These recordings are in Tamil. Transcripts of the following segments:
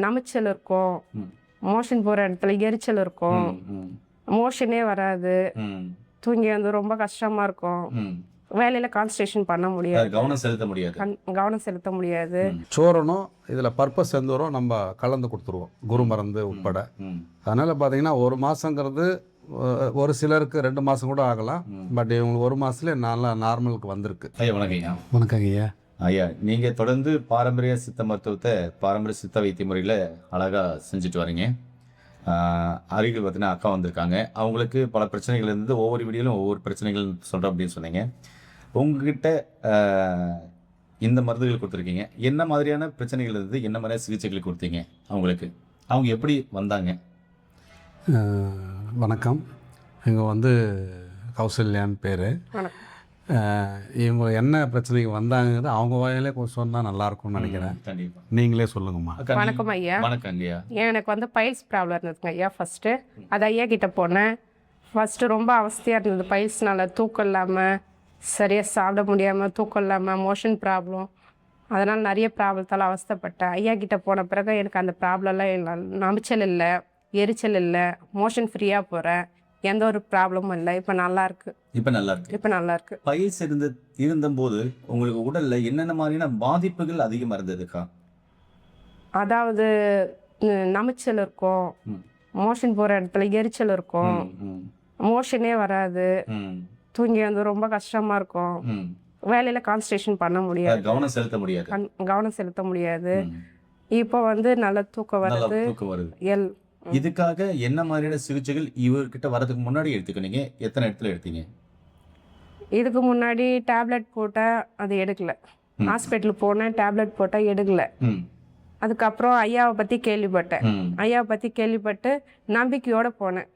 நமைச்சல் இருக்கும், மோஷன் போகிற இடத்துல எரிச்சல் இருக்கும், மோஷனே வராது, தூங்கி வந்து ரொம்ப கஷ்டமாக இருக்கும், வேலையில் கான்சன்ட்ரேஷன் பண்ண முடியாது, கவனம் செலுத்த முடியாது. சோரனும் இதில் பர்பஸ் எந்தோறும் நம்ம கலந்து கொடுத்துருவோம், குரு மருந்து உட்பட. அதனால் பார்த்தீங்கன்னா 1 மாதங்கிறது ஒரு சிலருக்கு 2 மாதம் கூட ஆகலாம். பட் இவங்களுக்கு 1 மாதத்துலேயே நல்லா நார்மலுக்கு வந்திருக்கு. ஐயா வணக்கம் ஐயா. வணக்கம் ஐயா. ஐயா, நீங்கள் தொடர்ந்து பாரம்பரிய சித்த மருத்துவத்தை பாரம்பரிய சித்த வைத்திய முறையில் அழகாக செஞ்சுட்டு வரீங்க. அருகில் பார்த்தீங்கன்னா அக்கா வந்திருக்காங்க. அவங்களுக்கு பல பிரச்சனைகள் இருந்து ஒவ்வொரு வீடியோலும் ஒவ்வொரு பிரச்சனைகள் சொல்கிறோம் அப்படின்னு சொன்னீங்க. உங்ககிட்ட இந்த மருந்துகள் கொடுத்துருக்கீங்க. என்ன மாதிரியான பிரச்சனைகள் இருந்து என்ன மாதிரியான சிகிச்சைகள் கொடுத்தீங்க அவங்களுக்கு? அவங்க எப்படி வந்தாங்க? வணக்கம். இவங்க வந்து கௌசல்யான்னு பேர். இவங்க என்ன பிரச்சனைக்கு வந்தாங்கிறது அவங்க வாயிலே கொஞ்சம் சொன்னால் நல்லாயிருக்கும்னு நினைக்கிறேன். கண்டிப்பாக நீங்களே சொல்லுங்கம்மா. வணக்கம் ஐயா. வணக்கம் ஐயா. எனக்கு வந்து பைல்ஸ் ப்ராப்ளம் இருந்ததுங்க ஐயா. ஃபஸ்ட்டு அது ஐயா கிட்ட போனேன். ஃபஸ்ட்டு ரொம்ப அவஸ்தையாக இருந்தது. பைல்ஸ்னால தூக்கம் இல்லாமல், சரியாக சாப்பிட முடியாமல், தூக்கம் இல்லாமல், மோஷன் ப்ராப்ளம், அதனால் நிறைய ப்ராப்ளத்தால் அவஸ்தைப்பட்டேன். ஐயா கிட்ட போன பிறகு எனக்கு அந்த ப்ராப்ளம்லாம் இல்லை. நமைச்சல் இல்லை, எரிச்சல் இல்லை, மோஷன் ஃப்ரீயாக போகிறேன், எந்த ஒரு ப்ராப்ளமும் இல்லை. இப்போ நல்லாயிருக்கு. இப்போ நல்லாயிருக்கு. பைல்ஸ் இருந்தபோது உங்களுக்கு உடல்ல என்னென்ன மாதிரியான பாதிப்புகள் அதிகமாக இருந்ததுக்கா? அதாவது நமைச்சல் இருக்கும், மோஷன் போகிற இடத்துல எரிச்சல் இருக்கும், மோஷனே வராது, தூங்கி வந்து ரொம்ப கஷ்டமாக இருக்கும், வேலையில் கான்சன்ட்ரேஷன் பண்ண முடியாது, கவனம் செலுத்த முடியாது. இப்போ வந்து நல்ல தூக்கம் வருது. இதுக்காக என்ன மாதிரியான சிகிச்சைகள் இவர்கிட்ட வரதுக்கு முன்னாடி எடுத்துக்கினீங்க? எத்தனை இடத்துல எடுத்தீங்க? இதுக்கு முன்னாடி டேப்லெட் போட்டால் அது எடுக்கல. ஹாஸ்பிட்டல் போனேன், டேப்லெட் போட்டால் எடுக்கல. அதுக்கப்புறம் ஐயாவை பற்றி கேள்விப்பட்டு நம்பிக்கையோடு போனேன்.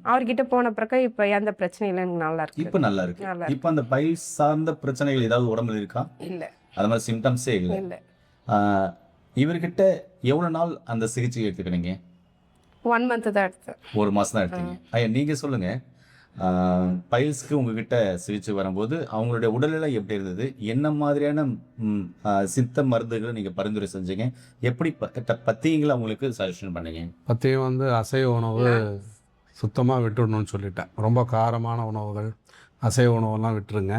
அவர்கிட்ட போன பிறகு இப்போ எந்த பிரச்சனையும் இல்லை, எனக்கு நல்லா இருக்கு. இப்போ நல்லா இருக்கு. இப்போ அந்த பைல்ஸ் சார்ந்த பிரச்சனைகள் ஏதாவது உடம்புல இருக்கா? இல்லை. அது மாதிரி சிம்டம்ஸே இல்லை. இவர்கிட்ட எவ்வளோ நாள் அந்த சிகிச்சை எடுத்துக்கினீங்க? 1 month தான் எடுத்தேன். 1 மாதம் தான் எடுத்தீங்க. ஐயா, நீங்கள் சொல்லுங்கள். பைல்ஸ்க்கு உங்ககிட்ட சிகிச்சை வரும்போது அவங்களுடைய உடல்நிலை எப்படி இருந்தது? என்ன மாதிரியான சித்த மருந்துகளை நீங்கள் பரிந்துரை செஞ்சீங்க? எப்படி பத்தியங்களை அவங்களுக்கு சஜஷன் பண்ணீங்க? பத்தியம் வந்து அசைவ உணவு சுத்தமாக விட்டுடணும்னு சொல்லிட்டேன். ரொம்ப காரமான உணவுகள், அசைவ உணவெல்லாம் விட்டுருங்க.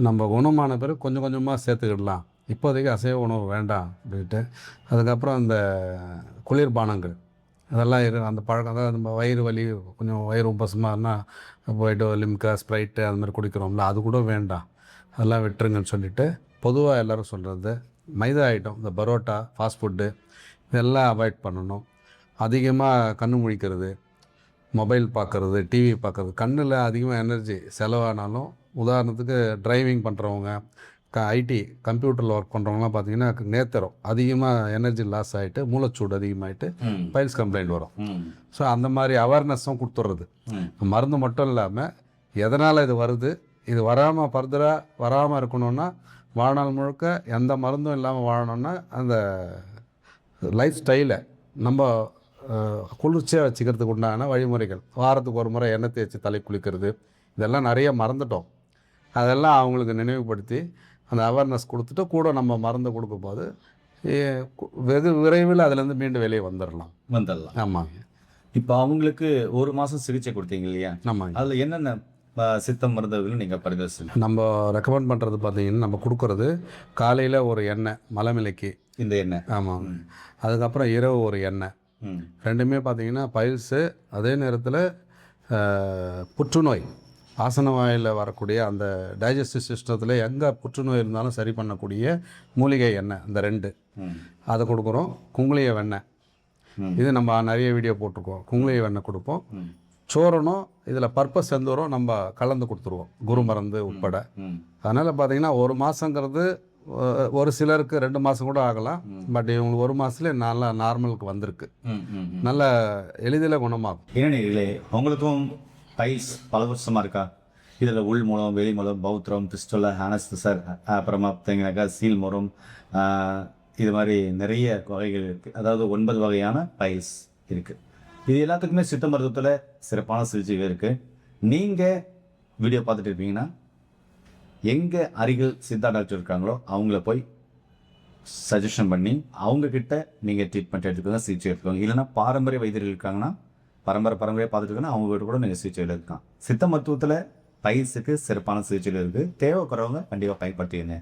நம்ம குணமான பிறகு கொஞ்சம் கொஞ்சமாக சேர்த்துக்கிடலாம். இப்போதைக்கு அசைவ உணவு வேண்டாம் அப்படின்ட்டு. அதுக்கப்புறம் அந்த குளிர்பானங்கள் அதெல்லாம் அந்த பழக்கம் தான். நம்ம வயிறு வலி, கொஞ்சம் வயிறு உப்பசமாகனா போய்ட்டு லிம்கா, ஸ்ப்ரைட்டு அது மாதிரி குடிக்கிறோம்ல, அது கூட வேண்டாம், அதெல்லாம் விட்டுருங்கன்னு சொல்லிவிட்டு பொதுவாக எல்லோரும் சொல்கிறது மைதா ஐட்டம், இந்த பரோட்டா, ஃபாஸ்ட் ஃபுட்டு இதெல்லாம் அவாய்ட் பண்ணணும். அதிகமாக கண்ணு முழிக்கிறது, மொபைல் பார்க்குறது, டிவி பார்க்குறது, கண்ணில் அதிகமாக எனர்ஜி செலவானாலும், உதாரணத்துக்கு டிரைவிங் பண்ணுறவங்க, ஐடி கம்ப்யூட்டரில் ஒர்க் பண்ணுறவங்களாம் பார்த்தீங்கன்னா நேத்தரம் அதிகமாக எனர்ஜி லாஸ் ஆகிட்டு மூளைச்சூடு அதிகமாகிட்டு பைல்ஸ் கம்ப்ளைண்ட் வரும். ஸோ அந்த மாதிரி அவேர்னஸும் கொடுத்துட்றது. மருந்து மட்டும் இல்லாமல் எதனால் இது வருது, இது வராமல் ஃபர்தராக வராமல் இருக்கணும்னா வாழ்நாள் முழுக்க எந்த மருந்தும் இல்லாமல் வாழணும்னா அந்த லைஃப் ஸ்டைலை நம்ம குளிர்ச்சியாக வச்சுக்கிறதுக்கு உண்டான வழிமுறைகள். வாரத்துக்கு ஒரு முறை எண்ணெய் தேய்ச்சி தலை குளிக்கிறது, இதெல்லாம் நிறைய மறந்துட்டோம். அதெல்லாம் அவங்களுக்கு நினைவுபடுத்தி அந்த அவேர்னஸ் கொடுத்துட்டு கூட நம்ம மருந்து கொடுக்கும் போது வெகு விரைவில் அதுலேருந்து மீண்டும் வெளியே வந்துடலாம். ஆமாங்க. இப்போ அவங்களுக்கு 1 மாதம் சிகிச்சை கொடுத்தீங்க இல்லையா? ஆமாங்க. அதில் என்னென்ன சித்த மருந்துகள் நீங்கள் பரிந்துரை நம்ம ரெக்கமெண்ட் பண்ணுறது பார்த்தீங்கன்னா, நம்ம கொடுக்குறது காலையில் ஒரு எண்ணெய், மலமிளக்கி இந்த எண்ணெய். ஆமாங்க. அதுக்கப்புறம் இரவு ஒரு எண்ணெய். ரெண்டுமே பார்த்தீங்கன்னா பைல்ஸு, அதே நேரத்தில் புற்றுநோய், ஆசன வாயில் வரக்கூடிய அந்த டைஜஸ்டிவ் சிஸ்டத்தில் எங்கே புற்றுநோய் இருந்தாலும் சரி பண்ணக்கூடிய மூலிகை எண்ணெய், அந்த 2 அதை கொடுக்குறோம். குங்குளிய வெண்ணெய், இது நம்ம நிறைய வீடியோ போட்டிருக்கோம். குங்குளிய வெண்ணெய் கொடுப்போம். சோரனும் இதில் பர்பஸ் எந்தோறும் நம்ம கலந்து கொடுத்துருவோம், குரு மருந்து உட்பட. அதனால் பார்த்தீங்கன்னா 1 மாதங்கிறது ஒரு சிலருக்கு 2 மாதம் கூட ஆகலாம். பட் இவங்களுக்கு 1 மாதத்துலேயே நல்லா நார்மலுக்கு வந்திருக்கு. நல்ல எளிதில் குணமாகும். ஏன்னா அவங்களுக்கும் பைல்ஸ் பல வருஷமாக இருக்கா? இதில் உள் மூலம், வெளி மூலம், பௌத்திரம், பிஸ்டோலா, ஆனஸ்தசர், அப்புறமா பார்த்தீங்கன்னாக்கா சீல் மூலம், இது மாதிரி நிறைய வகைகள் இருக்குது. அதாவது 9 வகையான பைல்ஸ் இருக்குது. இது எல்லாத்துக்குமே சித்த மருத்துவத்தில் சிறப்பான சிகிச்சைகள் இருக்குது. நீங்கள் வீடியோ பார்த்துட்டு இருப்பீங்கன்னா எங்கே அருகில் சித்தா டாக்டர் இருக்காங்களோ அவங்கள போய் சஜஷன் பண்ணி அவங்கக்கிட்ட நீங்கள் ட்ரீட்மெண்ட் எடுத்துக்கோங்க, சிகிச்சை எடுத்துக்கோங்க. இல்லைன்னா பாரம்பரிய வைத்தியர்கள் இருக்காங்கன்னா பரம்பரையாக பார்த்துட்டு இருக்கோன்னா அவங்ககிட்ட கூட நீங்கள் சிகிச்சையில் இருக்கலாம். சித்த மருத்துவத்தில் பயிற்சிக்கு சிறப்பான சிகிச்சையில் இருக்குது. தேவைப்படுறவங்க கண்டிப்பாக பயன்படுத்திங்க.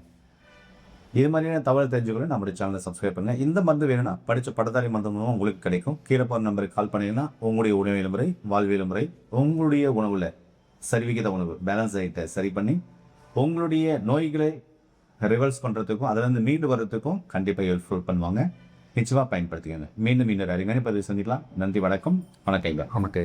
இது மாதிரியான தகவல் தெரிஞ்சுக்கணும் நம்மளுடைய சேனலை சப்ஸ்கிரைப் பண்ணுங்கள். இந்த மருந்து வேணும்னா படித்த பட்டதாரி மருந்து மூலம் உங்களுக்கு கிடைக்கும். கீழே போகிற நம்பருக்கு கால் பண்ணிங்கன்னா உங்களுடைய உணவியல் முறை, வாழ்வியல் முறை, உங்களுடைய உணவில் சரிவிகித உணவு பேலன்ஸ் ஆகிட்ட சரி பண்ணி உங்களுடைய நோய்களை ரிவர்ஸ் பண்ணுறதுக்கும் அதிலேருந்து மீண்டு வர்றதுக்கும் கண்டிப்பாக ஹெல்ப்ஃபுல் பண்ணுவாங்க. நிச்சயமாக பயன்படுத்திக்கங்க. மீண்டும் இன்னொரு அருமையான பதிவு சந்திக்கலாம். நன்றி, வணக்கம். வணக்கம். நமக்கு